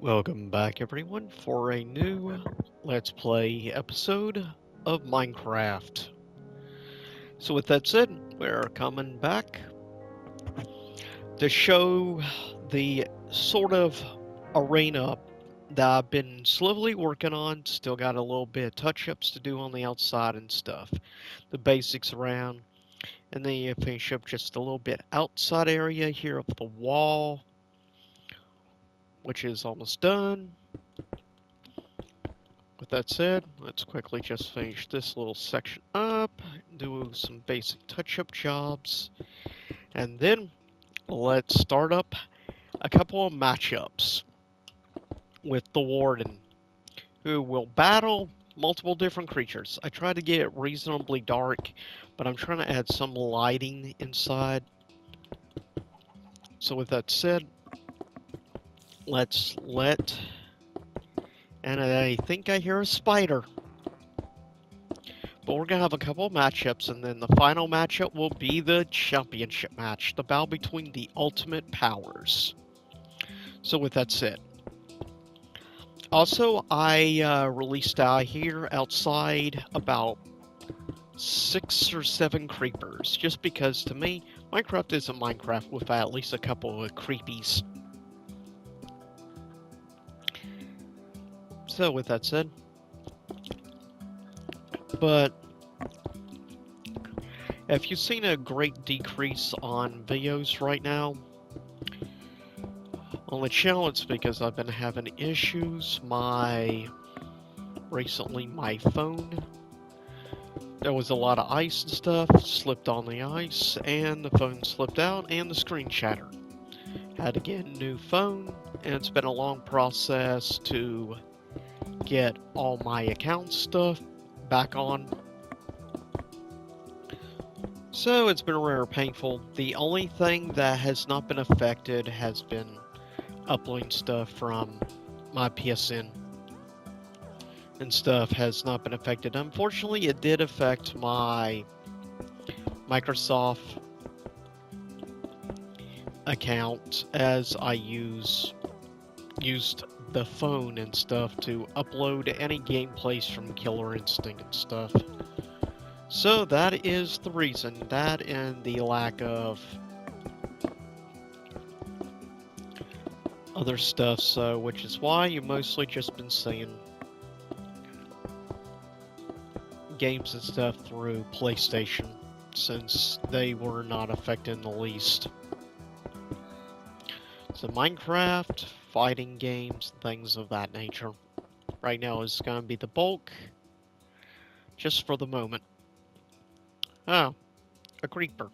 Welcome back, everyone, for a new Let's Play episode of Minecraft. So, with that said, we're coming back to show the sort of arena that I've been slowly working on. Still got a little bit of touch-ups to do on the outside and stuff. The basics around, and then you finish up just a little bit outside area here of the wall, which is almost done. With that said, let's quickly just finish this little section up, do some basic touch-up jobs, and then let's start up a couple of matchups with the Warden, who will battle multiple different creatures. I try to get it reasonably dark, but I'm trying to add some lighting inside. So with that said, let's let... And I think I hear a spider. But we're going to have a couple of matchups, and then the final matchup will be the championship match, the battle between the ultimate powers. So with that said, also I released out here outside about 6 or 7 creepers, just because to me, Minecraft isn't Minecraft without at least a couple of creepies. So with that said, but if you've seen a great decrease on videos right now on the channel, it's because I've been having issues. Recently my phone, there was a lot of ice and stuff, slipped on the ice, and the phone slipped out, and the screen shattered. Had to get a new phone, and it's been a long process to get all my account stuff back on. So it's been rather painful. The only thing that has not been affected has been uploading stuff from my PSN and stuff has not been affected. Unfortunately, it did affect my Microsoft account as I used the phone and stuff to upload any gameplays from Killer Instinct and stuff. So that is the reason. That and the lack of other stuff, so which is why you mostly just been seeing games and stuff through PlayStation, since they were not affected in the least. So Minecraft, fighting games, things of that nature, right now is going to be the bulk, just for the moment. Oh, a creeper.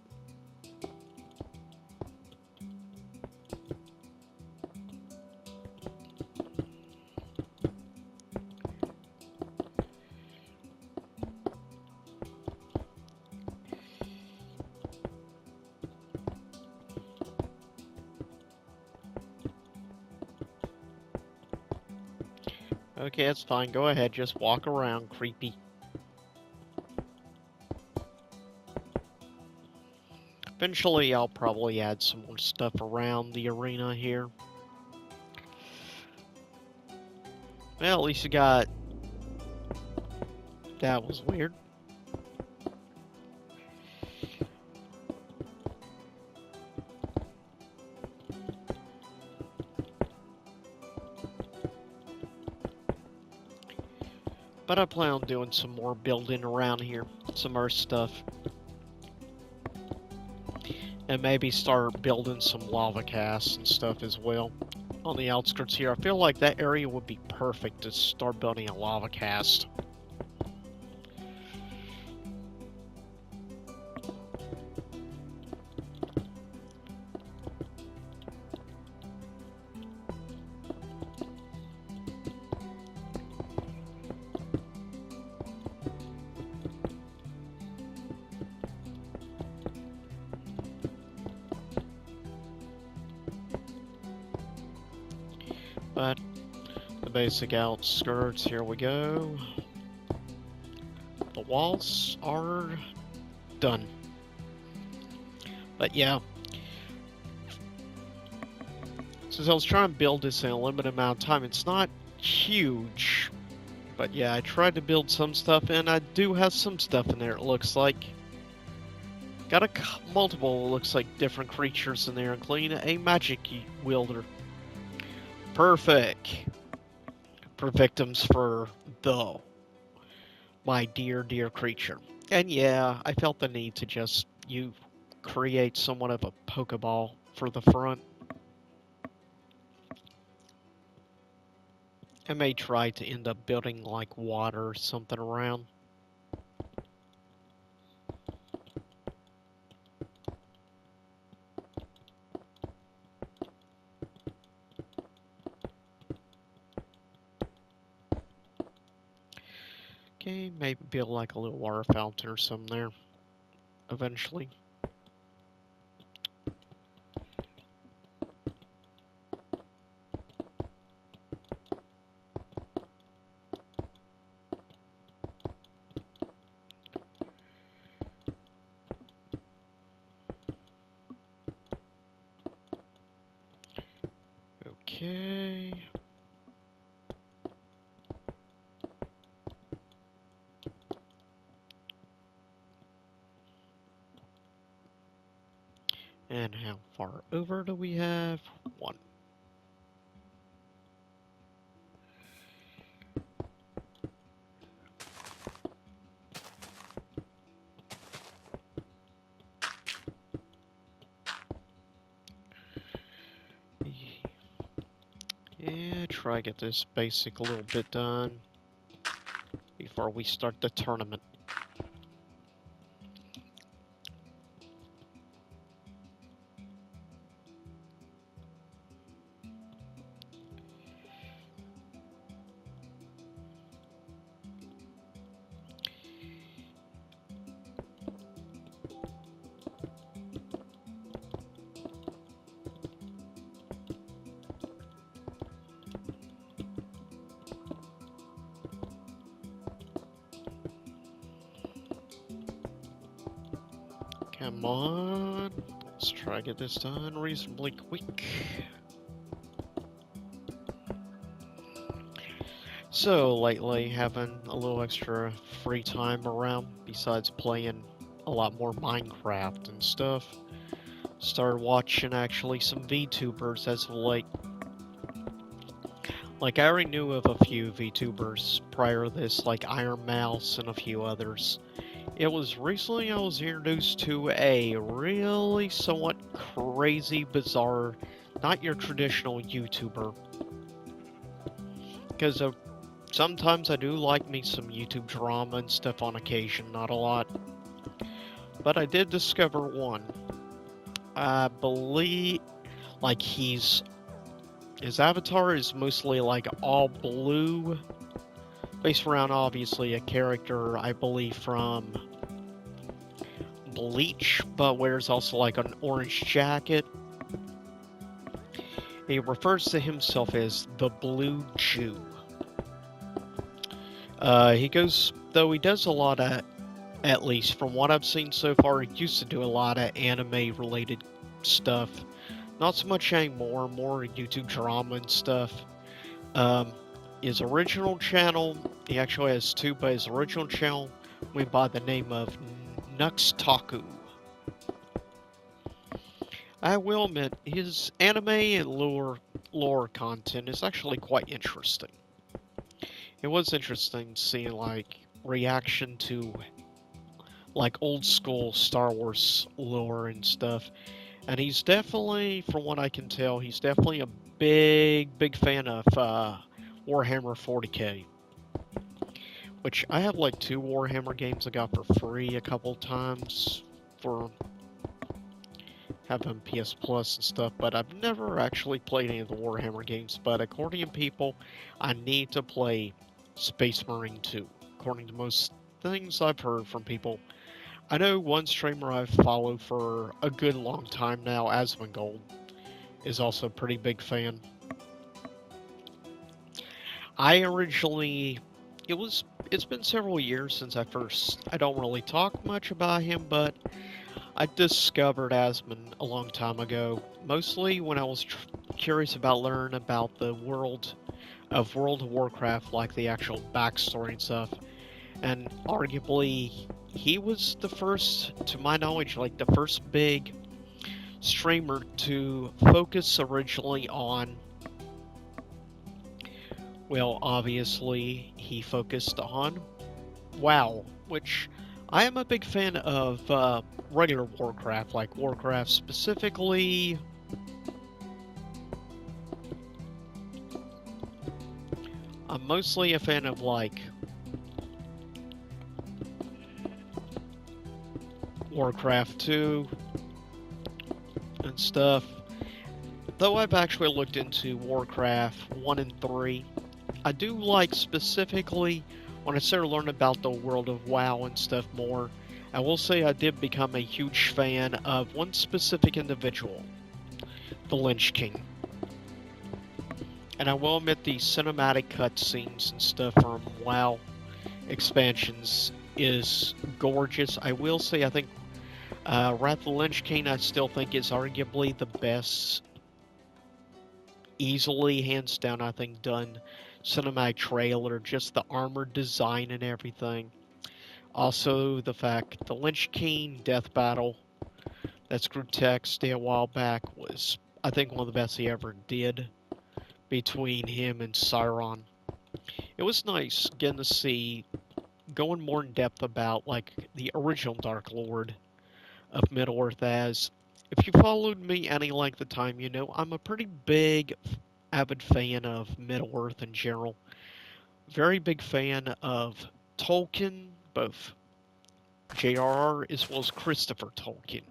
Okay, that's fine. Go ahead, just walk around, creepy. Eventually, I'll probably add some more stuff around the arena here. Well, at least you got... That was weird. But I plan on doing some more building around here. Some Earth stuff. And maybe start building some lava casts and stuff as well. On the outskirts here. I feel like that area would be perfect to start building a lava cast. But the basic outskirts, here we go. The walls are done. But yeah. Since I was trying to build this in a limited amount of time, it's not huge. But yeah, I tried to build some stuff, and I do have some stuff in there, it looks like. Got multiple, looks like, different creatures in there, including a magic wielder. Perfect. For victims for my dear, dear creature. And yeah, I felt the need to just, create somewhat of a Pokeball for the front. I may try to end up building like water or something around. Okay, maybe build like a little water fountain or something there eventually. Okay. And how far over do we have? 1. Yeah, try to get this basic a little bit done before we start the tournament. Come on. Let's try to get this done reasonably quick. So, lately, having a little extra free time around, besides playing a lot more Minecraft and stuff. Started watching, actually, some VTubers as of late. Like, I already knew of a few VTubers prior to this, like Iron Mouse and a few others. It was recently I was introduced to a really somewhat crazy, bizarre, not your traditional YouTuber. Because sometimes I do like me some YouTube drama and stuff on occasion, not a lot. But I did discover one. I believe, like, his avatar is mostly like all blue, based around obviously a character I believe from Bleach, but wears also like an orange jacket. He refers to himself as the Blue Jew. He does a lot of, at least from what I've seen so far, he used to do a lot of anime related stuff. Not so much anymore, more YouTube drama and stuff. His original channel, he actually has 2, but his original channel went by the name of Nuxtaku. I will admit, his anime and lore content is actually quite interesting. It was interesting seeing, like, reaction to, like, old school Star Wars lore and stuff. And he's definitely, from what I can tell, he's definitely a big fan of Warhammer 40k. Which I have like 2 Warhammer games I got for free a couple times for having PS Plus and stuff, but I've never actually played any of the Warhammer games. But according to people, I need to play Space Marine 2. According to most things I've heard from people. I know one streamer I've followed for a good long time now, Asmongold, is also a pretty big fan. It's been several years since I don't really talk much about him, but I discovered Asmon a long time ago, mostly when I was curious about learning about the world of World of Warcraft, like the actual backstory and stuff. And arguably, he was the first, to my knowledge, like the first big streamer to focus originally on, well, obviously, he focused on WoW, which I am a big fan of regular Warcraft, like Warcraft specifically. I'm mostly a fan of like Warcraft 2 and stuff. Though I've actually looked into Warcraft 1 and 3, I do like specifically when I started learning about the world of WoW and stuff more. I will say I did become a huge fan of one specific individual, the Lynch King. And I will admit the cinematic cutscenes and stuff from WoW expansions is gorgeous. I will say I think Wrath of the Lynch King I still think is arguably the best, easily hands down I think done cinematic trailer, just the armor design and everything. Also the fact the Lynch King death battle that Screwtex did a while back was I think one of the best he ever did between him and Sauron. It was nice getting to see going more in depth about like the original Dark Lord of Middle Earth. As if you followed me any length of time, you know I'm a pretty big avid fan of Middle Earth in general. Very big fan of Tolkien, both J.R.R. as well as Christopher Tolkien.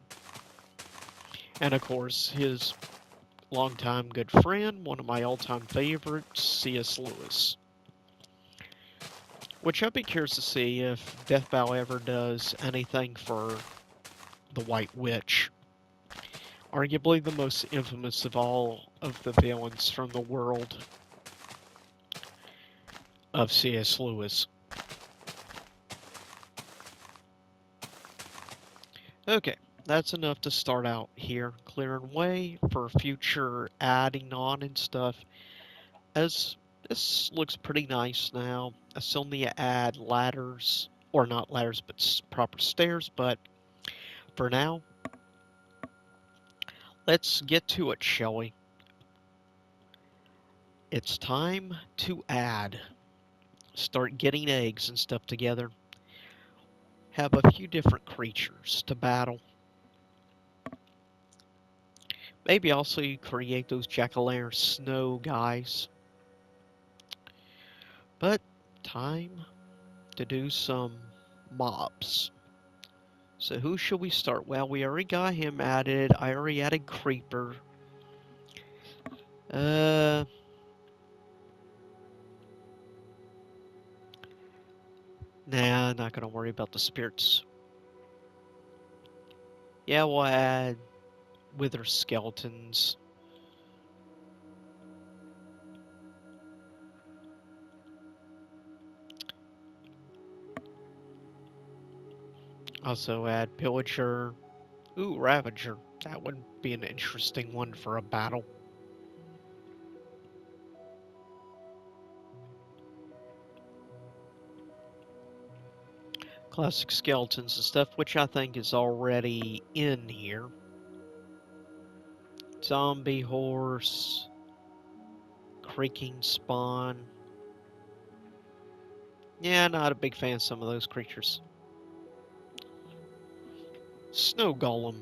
And of course, his longtime good friend, one of my all-time favorites, C.S. Lewis. Which I'd be curious to see if Death Bow ever does anything for the White Witch. Arguably the most infamous of all of the villains from the world of C.S. Lewis. Okay, that's enough to start out here, clearing way for future adding on and stuff. As this looks pretty nice now, I still need to add ladders, or not ladders, but proper stairs, but for now, let's get to it, shall we? It's time to add. Start getting eggs and stuff together. Have a few different creatures to battle. Maybe also you create those jack-o'-lantern snow guys. But time to do some mobs. So who should we start? Well, we already got him added. I already added Creeper. Nah, not gonna worry about the spirits. Yeah, we'll add Wither Skeletons. Also add Pillager. Ooh, Ravager. That would be an interesting one for a battle. Classic skeletons and stuff, which I think is already in here. Zombie horse. Creaking spawn. Yeah, not a big fan of some of those creatures. Snow golem.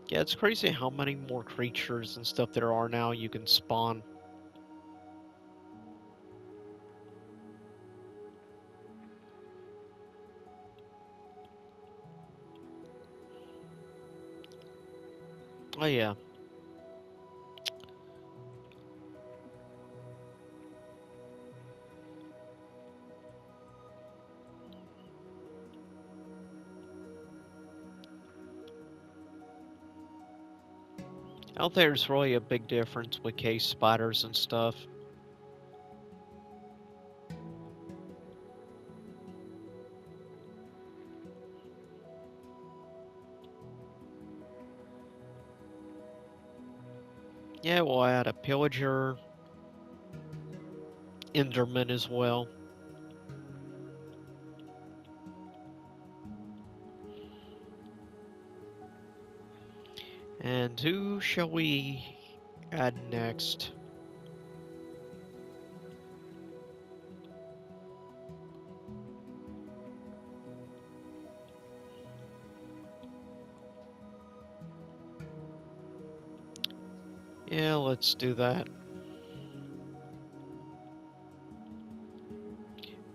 Yeah, it's crazy how many more creatures and stuff there are now you can spawn. Oh yeah. Out there's really a big difference with cave spiders and stuff. Yeah, we'll add a pillager, Enderman as well. And who shall we add next? Yeah, let's do that.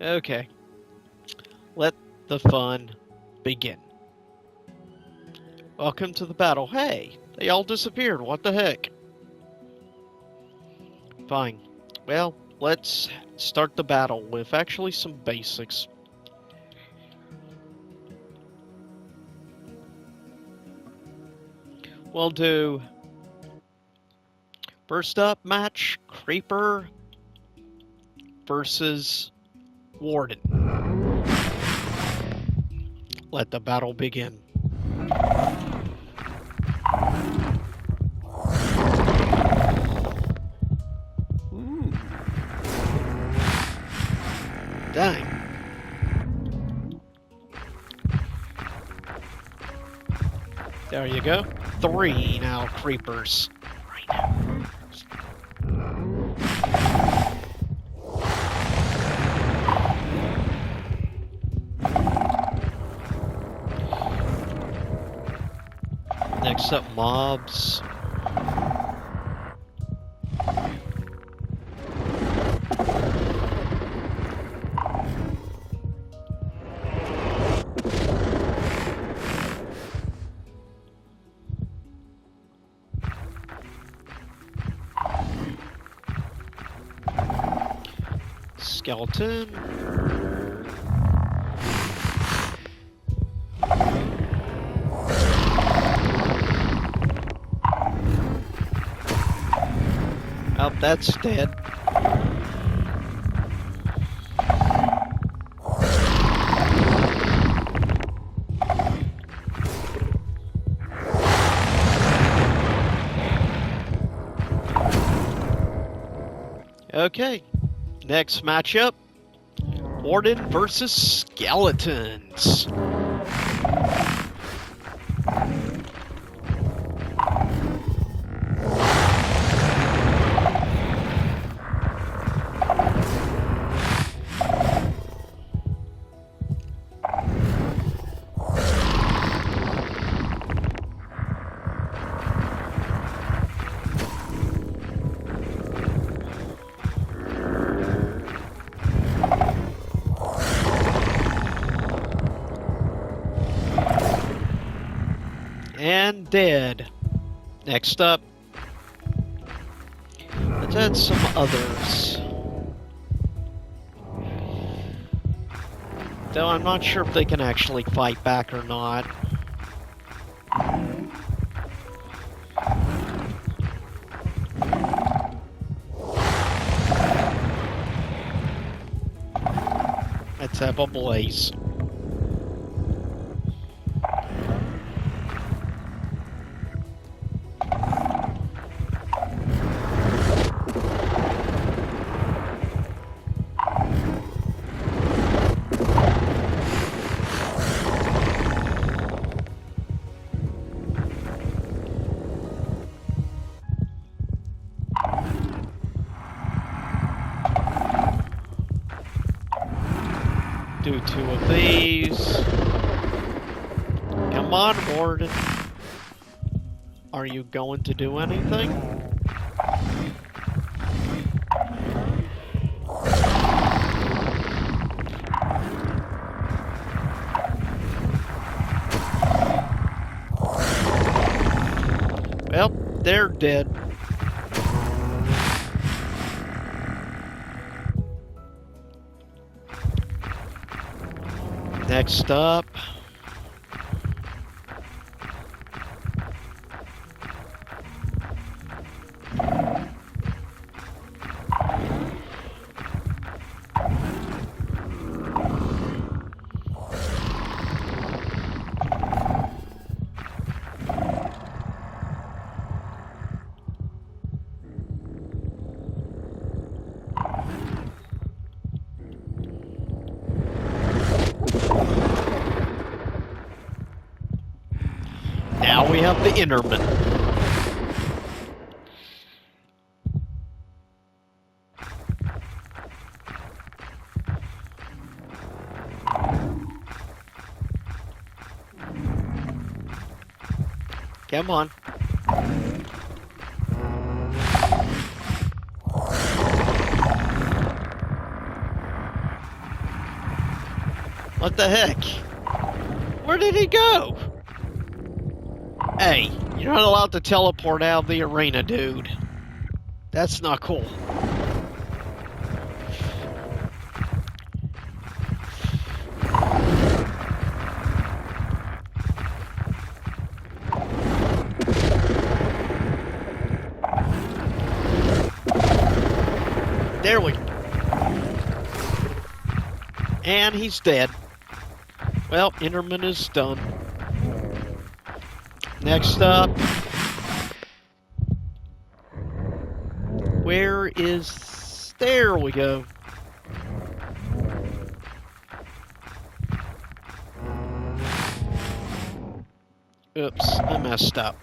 Okay. Let the fun begin. Welcome to the battle. Hey, they all disappeared. What the heck? Fine. Well, let's start the battle with actually some basics. We'll do first up match Creeper versus Warden. Let the battle begin. Ooh. Dang. There you go. 3 now creepers. Next up, mobs. Skeleton. Oh, that's dead. Okay, next matchup, Warden versus Skeletons. And dead. Next up, let's add some others. Though I'm not sure if they can actually fight back or not. Let's have a blaze. Do 2 of these. Come on, Warden. Are you going to do anything? Well, they're dead. Next up, now we have the Enderman. Come on. What the heck? Where did he go? Hey, you're not allowed to teleport out of the arena, dude. That's not cool. There we go. And he's dead. Well, Enderman is done. Next up. Where is... There we go. Oops, I messed up.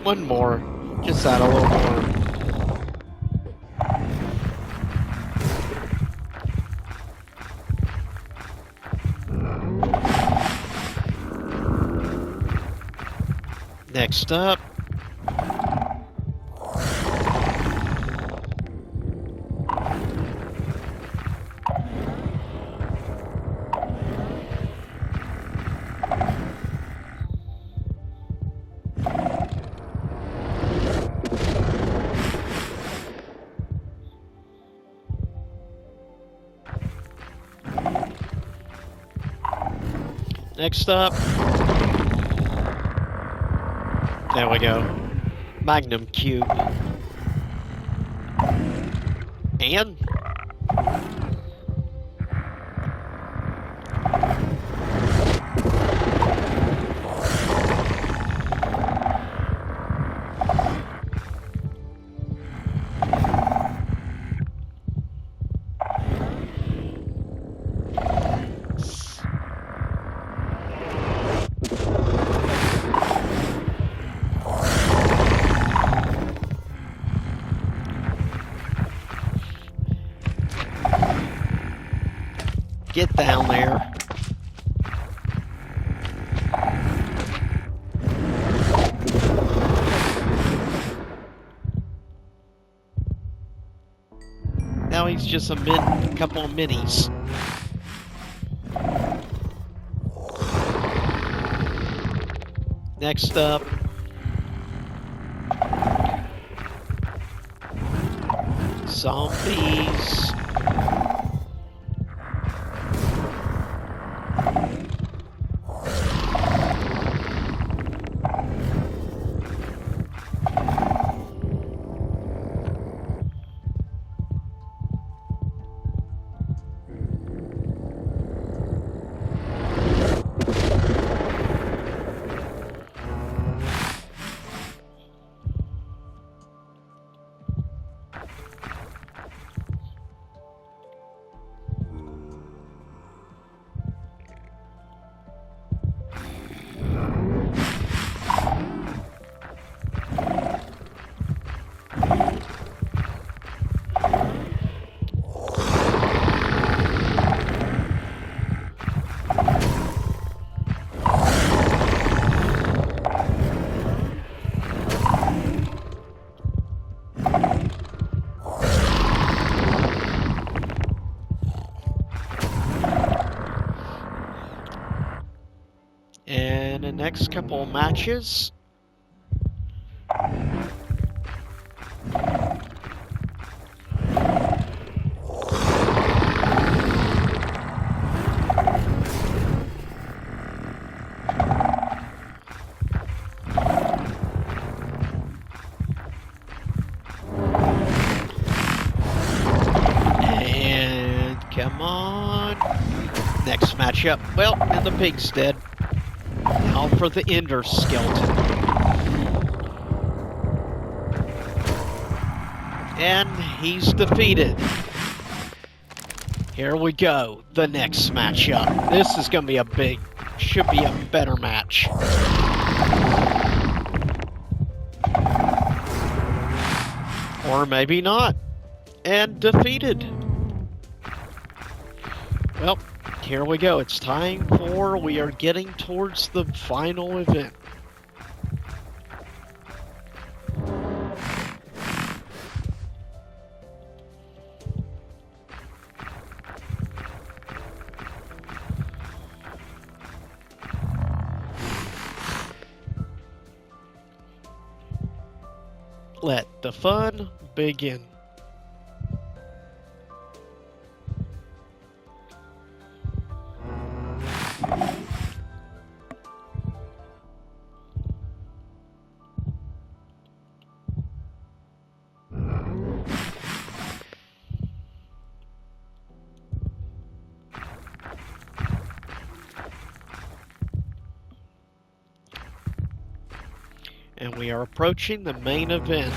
One more. Just add a little more. Next up. Next up. There we go. Magnum Cube. And get down there. Now he's just a couple of minis. Next up. Zombies. And the next couple of matches. Come on. Next matchup. Well, and the pig's dead. Now for the Ender skeleton. And he's defeated. Here we go. The next matchup. This is going to be should be a better match. Or maybe not. And defeated. Well, here we go. It's time we are getting towards the final event. Let the fun begin. And we are approaching the main event.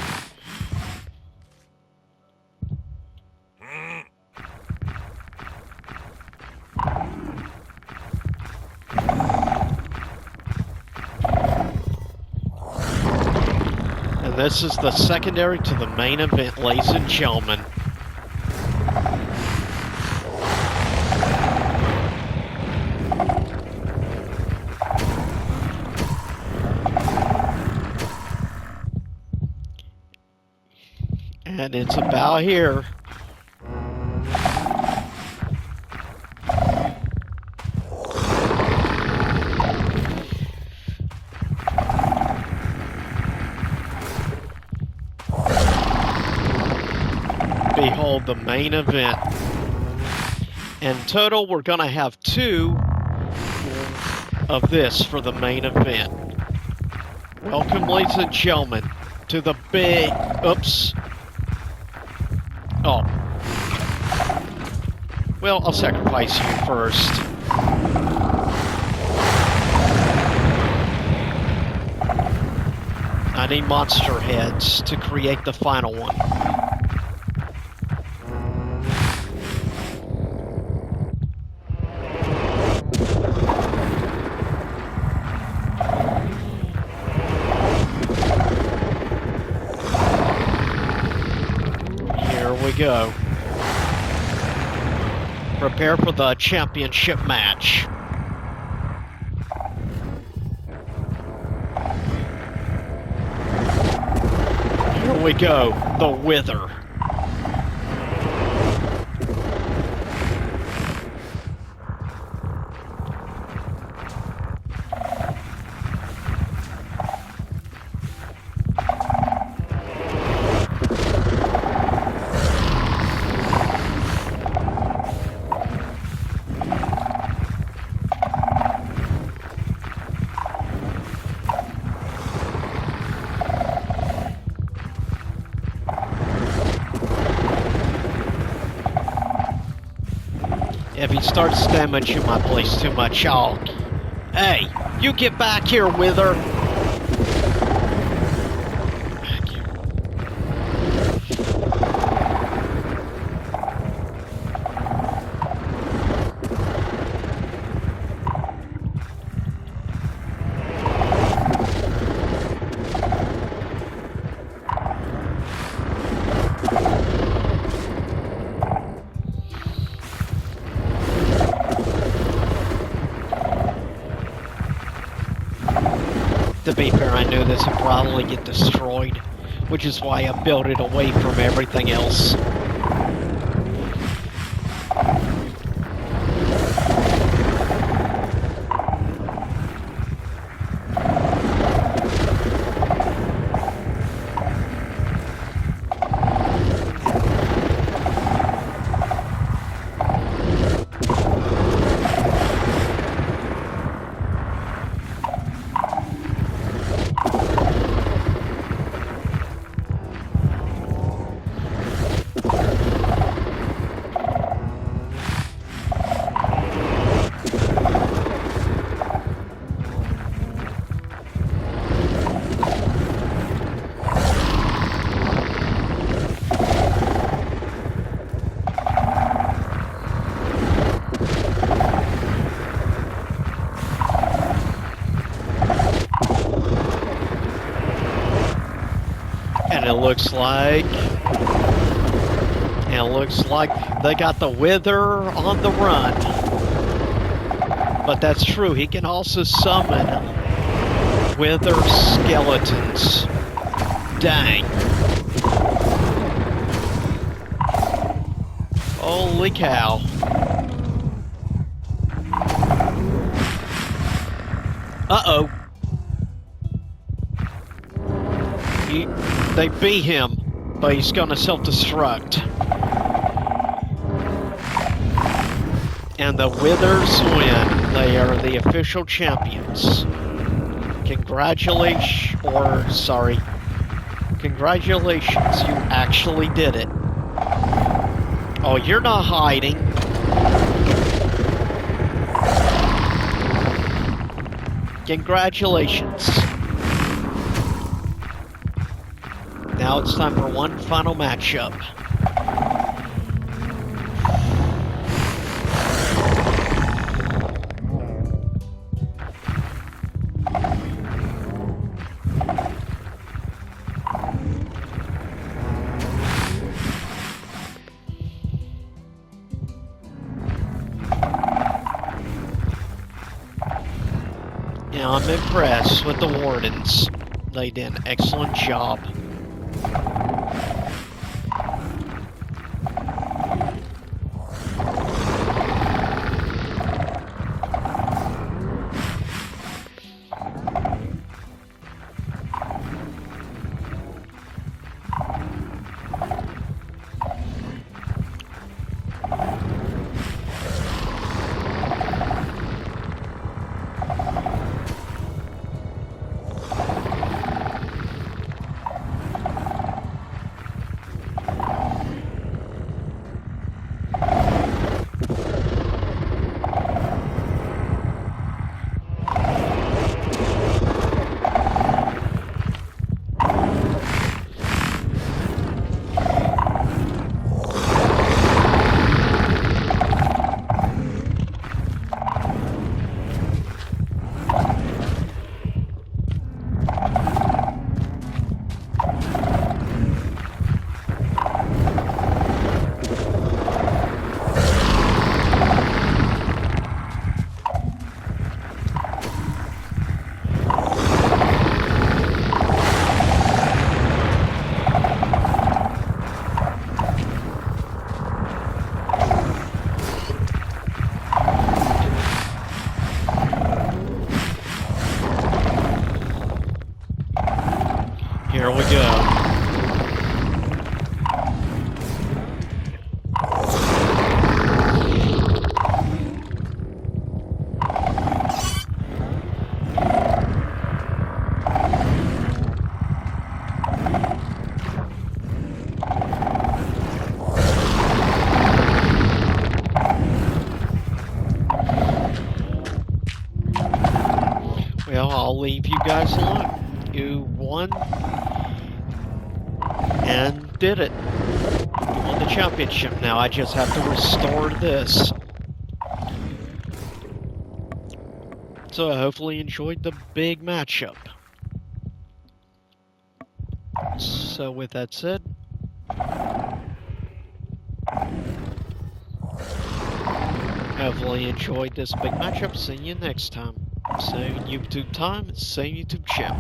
And this is the secondary to the main event, ladies and gentlemen. And it's about here. Behold the main event. In total, we're going to have 2 of this for the main event. Welcome, ladies and gentlemen, to the big... Oops. Oh. Well, I'll sacrifice you first. I need monster heads to create the final one. Go. Prepare for the championship match. Here we go, the Wither. If he starts damaging my place too much, I'll... Hey, you get back here, Wither! Thank you. To be fair, I knew this would probably get destroyed, which is why I built it away from everything else. looks like they got the Wither on the run. But that's true, he can also summon Wither skeletons. Dang. Holy cow. Uh-oh. They beat him, but he's gonna self-destruct. And the Withers win. They are the official champions. Congratulations, you actually did it. Oh, you're not hiding. Congratulations. Now it's time for one final matchup. Now I'm impressed with the Wardens. They did an excellent job. Here we go. Well, I'll leave you guys alone. You won and did it. You won the championship. Now I just have to restore this. So I hopefully enjoyed the big matchup. So with that said, hopefully enjoyed this big matchup. See you next time. Same YouTube time, same YouTube channel.